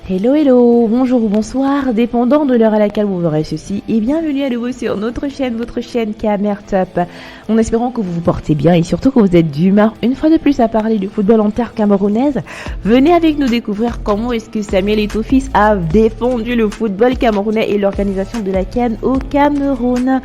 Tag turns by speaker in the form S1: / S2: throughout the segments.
S1: Hello, bonjour ou bonsoir, dépendant de l'heure à laquelle vous verrez ceci, et bienvenue à nouveau sur notre chaîne, votre chaîne Camer Top. En espérant que vous vous portez bien et surtout que vous êtes d'humeur une fois de plus à parler du football en terre camerounaise, venez avec nous découvrir comment est-ce que Samuel Eto'o-Fils a défendu le football camerounais et l'organisation de la CAN au Cameroun.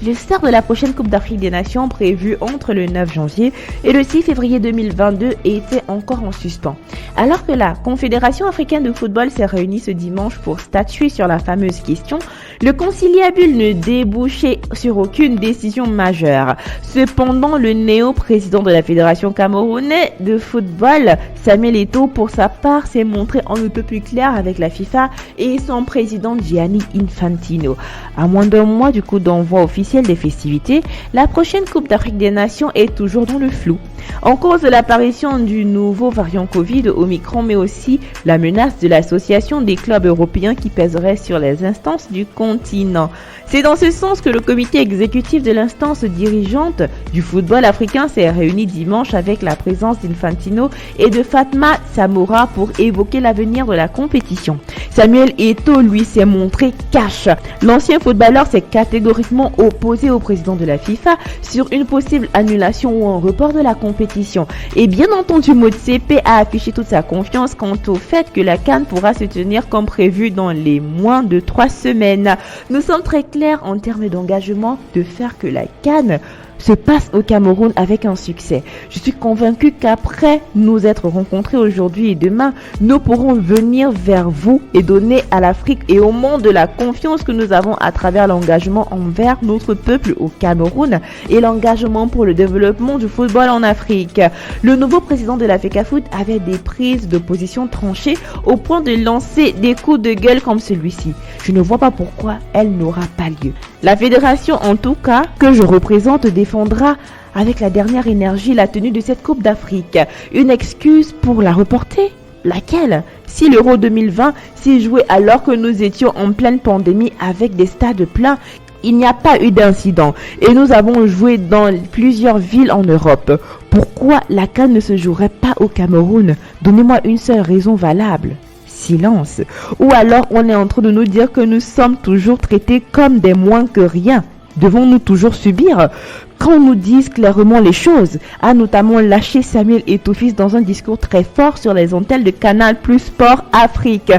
S1: Le start de la prochaine Coupe d'Afrique des Nations prévue entre le 9 janvier et le 6 février 2022 était encore en suspens. Alors que la Confédération africaine de football s'est réunie ce dimanche pour statuer sur la fameuse question, le conciliabule ne débouchait sur aucune décision majeure. Cependant, le néo-président de la Fédération camerounaise de football, Samuel Eto'o, pour sa part, s'est montré un peu plus clair avec la FIFA et son président Gianni Infantino. À moins d'un mois du coup d'envoi officiel des festivités, la prochaine Coupe d'Afrique des Nations est toujours dans le flou. En cause de l'apparition du nouveau variant Covid Omicron, mais aussi la menace de l'association des clubs européens qui pèserait sur les instances du continent. C'est dans ce sens que le comité exécutif de l'instance dirigeante du football africain s'est réuni dimanche avec la présence d'Infantino et de Fatma Samoura pour évoquer l'avenir de la compétition. Samuel Eto'o, lui, s'est montré cash. L'ancien footballeur s'est catégoriquement opposé au président de la FIFA sur une possible annulation ou un report de la compétition. Et bien entendu, Motsepe a affiché toute sa confiance quant au fait que la CAN pourra se tenir comme prévu dans les moins de 3 semaines. Nous sommes très clairs en termes d'engagement de faire que la CAN se passe au Cameroun avec un succès. Je suis convaincu qu'après nous être rencontrés aujourd'hui et demain, nous pourrons venir vers vous et donner à l'Afrique et au monde la confiance que nous avons à travers l'engagement envers notre peuple au Cameroun et l'engagement pour le développement du football en Afrique. Le nouveau président de la FECAFOOT avait des prises de position tranchées au point de lancer des coups de gueule comme celui-ci. Je ne vois pas pourquoi elle n'aura pas lieu. La fédération, en tout cas, que je représente, défendra avec la dernière énergie la tenue de cette Coupe d'Afrique. Une excuse pour la reporter? Laquelle? Si l'Euro 2020 s'est joué alors que nous étions en pleine pandémie avec des stades pleins, il n'y a pas eu d'incident et nous avons joué dans plusieurs villes en Europe. Pourquoi la CAN ne se jouerait pas au Cameroun? Donnez-moi une seule raison valable. Silence. Ou alors on est en train de nous dire que nous sommes toujours traités comme des moins que rien. Devons-nous toujours subir? Quand on nous dise clairement les choses, a notamment lâché Samuel Eto'o-Fils dans un discours très fort sur les antennes de Canal+ Sport Afrique.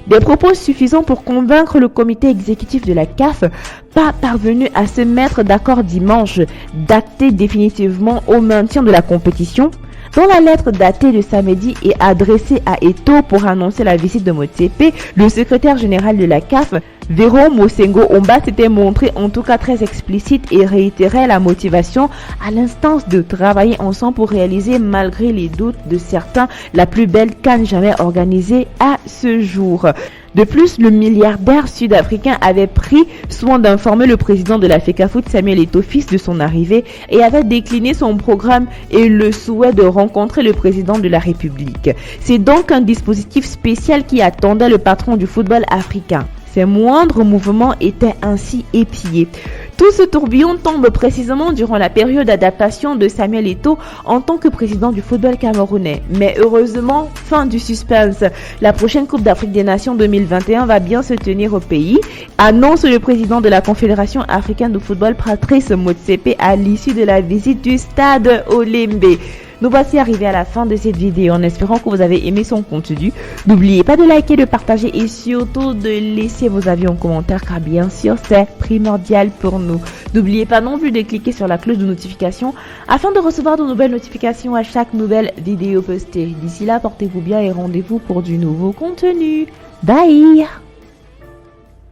S1: Des propos suffisants pour convaincre le comité exécutif de la CAF, pas parvenu à se mettre d'accord dimanche, d'acter définitivement au maintien de la compétition. Dans la lettre datée de samedi et adressée à Eto'o pour annoncer la visite de Motsepe, le secrétaire général de la CAF, Véro Mosengo Omba, s'était montré en tout cas très explicite et réitérait la motivation à l'instance de travailler ensemble pour réaliser, malgré les doutes de certains, la plus belle CAN jamais organisée à ce jour. De plus, le milliardaire sud-africain avait pris soin d'informer le président de la FECAFOOT, Samuel Eto'o-Fils, de son arrivée et avait décliné son programme et le souhait de rencontrer le président de la République. C'est donc un dispositif spécial qui attendait le patron du football africain. Ses moindres mouvements étaient ainsi épiés. Tout ce tourbillon tombe précisément durant la période d'adaptation de Samuel Eto'o en tant que président du football camerounais. Mais heureusement, fin du suspense. La prochaine Coupe d'Afrique des Nations 2021 va bien se tenir au pays, annonce le président de la Confédération africaine de football, Patrice Motsepe, à l'issue de la visite du stade Olembe. Nous voici arrivés à la fin de cette vidéo en espérant que vous avez aimé son contenu. N'oubliez pas de liker, de partager et surtout de laisser vos avis en commentaire car bien sûr c'est primordial pour nous. N'oubliez pas non plus de cliquer sur la cloche de notification afin de recevoir de nouvelles notifications à chaque nouvelle vidéo postée. D'ici là, portez-vous bien et rendez-vous pour du nouveau contenu. Bye!